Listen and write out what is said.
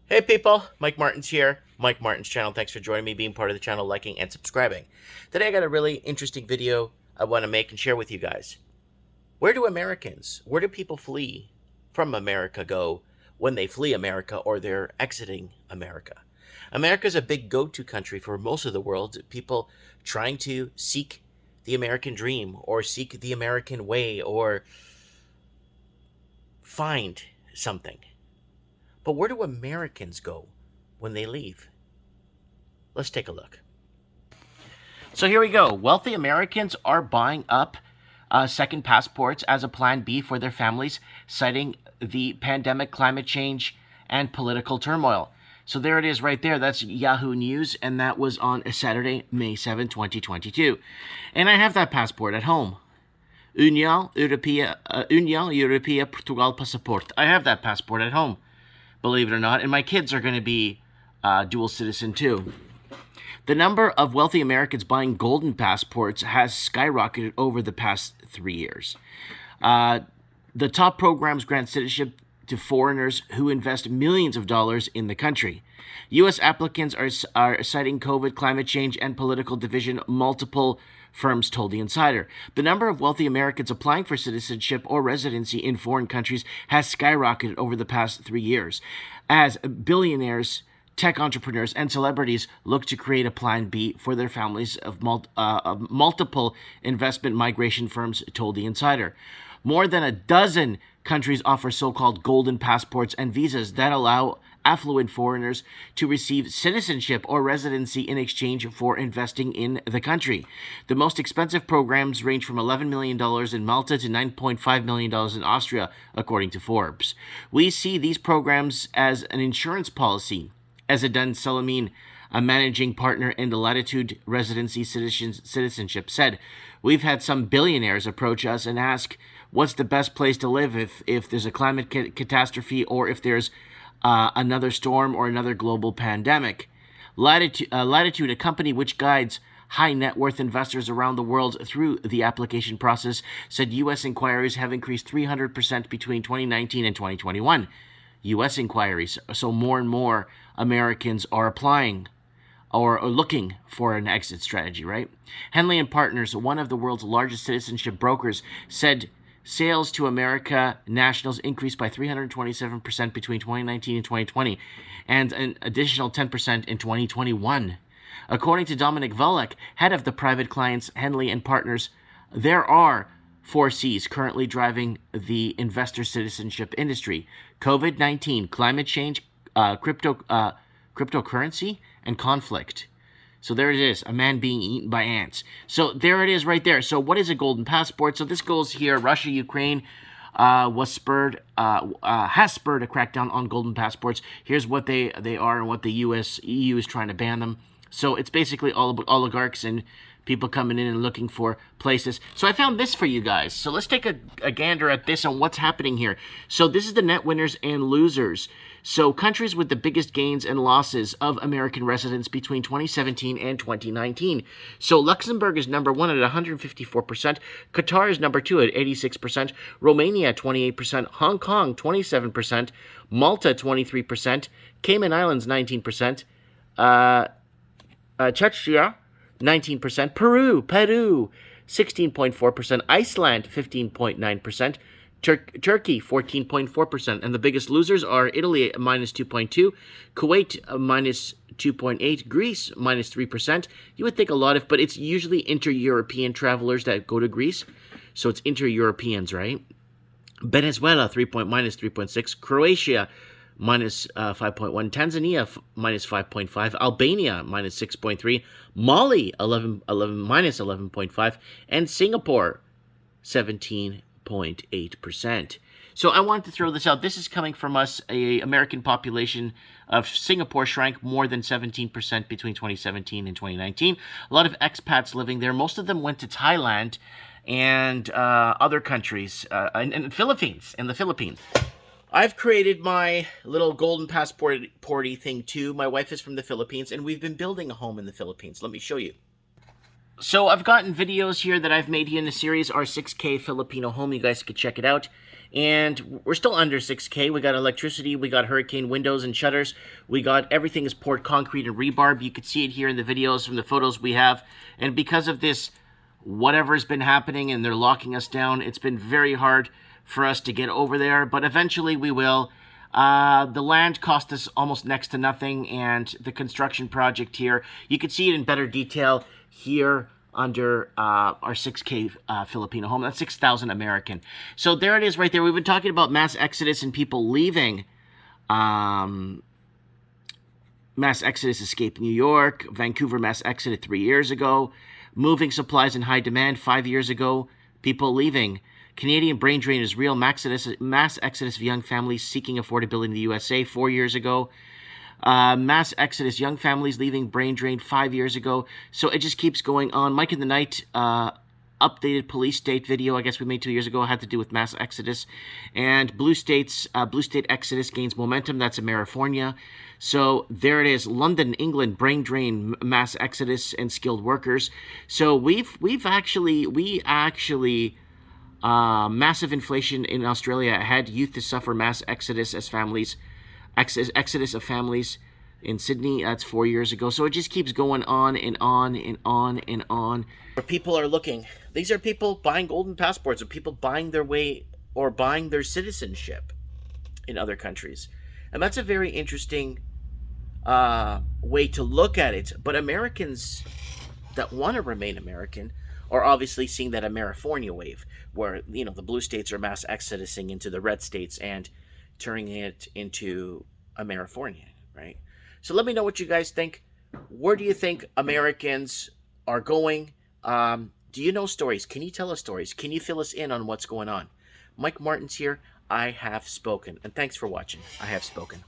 Hey people, Mike Martins here. Mike Martins channel. Thanks for joining me, being part of the channel, liking and subscribing. Today I got a really interesting video I want to make and share with you guys. Where do people flee from America go when they flee America or they're exiting America? America is a big go-to country for most of the world. People trying to seek the American dream or seek the American way or find something. But where do Americans go when they leave? Let's take a look. So here we go. Wealthy Americans are buying up second passports as a plan B for their families, citing the pandemic, climate change, and political turmoil. So there it is right there. That's Yahoo News, and that was on Saturday, May 7, 2022. And I have that passport at home. União Europeia Portugal Passport. I have that passport at home, believe it or not, and my kids are going to be dual citizen too. The number of wealthy Americans buying golden passports has skyrocketed over the past 3 years. The top programs grant citizenship to foreigners who invest millions of dollars in the country. U.S. applicants are citing COVID, climate change, and political division, multiple firms told The Insider. The number of wealthy Americans applying for citizenship or residency in foreign countries has skyrocketed over the past 3 years, as billionaires, tech entrepreneurs, and celebrities look to create a plan B for their families of multiple investment migration firms told The Insider. More than a dozen countries offer so-called golden passports and visas that allow affluent foreigners to receive citizenship or residency in exchange for investing in the country. The most expensive programs range from $11 million in Malta to $9.5 million in Austria, according to Forbes. We see these programs as an insurance policy, as Adan Salamin, a managing partner in the Latitude Residency Citizenship, said. We've had some billionaires approach us and ask what's the best place to live if there's a climate catastrophe or if there's another storm or another global pandemic. Latitude, a company which guides high net worth investors around the world through the application process, said U.S. inquiries have increased 300% between 2019 and 2021. U.S. inquiries, so more and more Americans are applying or looking for an exit strategy, right? Henley and Partners, one of the world's largest citizenship brokers, said sales to America nationals increased by 327% between 2019 and 2020, and an additional 10% in 2021. According to Dominic Volek, head of the private clients Henley and Partners, there are 4 C's currently driving the investor citizenship industry: COVID-19, climate change, cryptocurrency, and conflict. So there it is, a man being eaten by ants. So there it is right there. So what is a golden passport? So this goes here, Russia, Ukraine has spurred a crackdown on golden passports. Here's what they are and what the EU is trying to ban them. So it's basically all oligarchs and people coming in and looking for places. So I found this for you guys. So let's take a gander at this and what's happening here. So this is the net winners and losers. So countries with the biggest gains and losses of American residents between 2017 and 2019. So Luxembourg is number 1 at 154%. Qatar is number 2 at 86%. Romania 28%. Hong Kong 27%. Malta 23%. Cayman Islands 19%. Czechia 19%, Peru 16.4%, Iceland 15.9%, Turkey 14.4%, and the biggest losers are Italy at minus 2.2%, Kuwait minus 2.8%, Greece minus 3%. You would think a lot of, but it's usually inter-European travelers that go to Greece, so it's inter-Europeans, right? Venezuela minus 3.6%, Croatia minus 5.1%, Tanzania minus 5.5%, Albania minus 6.3%, Mali minus 11.5%, and Singapore 17.8%. So I wanted to throw this out. This is coming from us. A American population of Singapore shrank more than 17% between 2017 and 2019. A lot of expats living there. Most of them went to Thailand and other countries, and the Philippines. I've created my little golden passport-y thing too. My wife is from the Philippines, and we've been building a home in the Philippines. Let me show you. So I've gotten videos here that I've made here in the series, our 6K Filipino home. You guys could check it out. And we're still under 6K. We got electricity, we got hurricane windows and shutters. We got everything is poured concrete and rebar. You could see it here in the videos from the photos we have. And because of this, whatever's been happening and they're locking us down, it's been very hard for us to get over there. But eventually we will. The land cost us almost next to nothing, and the construction project here, you can see it in better detail here under our 6K Filipino home. That's 6,000 American. So there it is right there. We've been talking about mass exodus and people leaving. Mass exodus escaped New York. Vancouver mass exodus 3 years ago. Moving supplies in high demand 5 years ago. People leaving. Canadian brain drain is real. Mass exodus of young families seeking affordability in the USA 4 years ago. Mass exodus, young families leaving brain drain 5 years ago. So it just keeps going on. Mike in the Night, updated police state video, I guess we made 2 years ago, had to do with mass exodus. And Blue State exodus gains momentum. That's in California. So there it is. London, England, brain drain, mass exodus, and skilled workers. So we actually massive inflation in Australia ahead. Youth to suffer mass exodus as families. Exodus of families in Sydney. That's 4 years ago. So it just keeps going on and on and on and on. Where people are looking. These are people buying golden passports, or people buying their way or buying their citizenship in other countries. And that's a very interesting way to look at it. But Americans that want to remain American are obviously seeing that Amerifornia wave, where, you know, the blue states are mass exodusing into the red states and turning it into Amerifornia, right? So let me know what you guys think. Where do you think Americans are going? Do you know stories? Can you tell us stories? Can you fill us in on what's going on? Mike Martins here. I have spoken. And thanks for watching. I have spoken.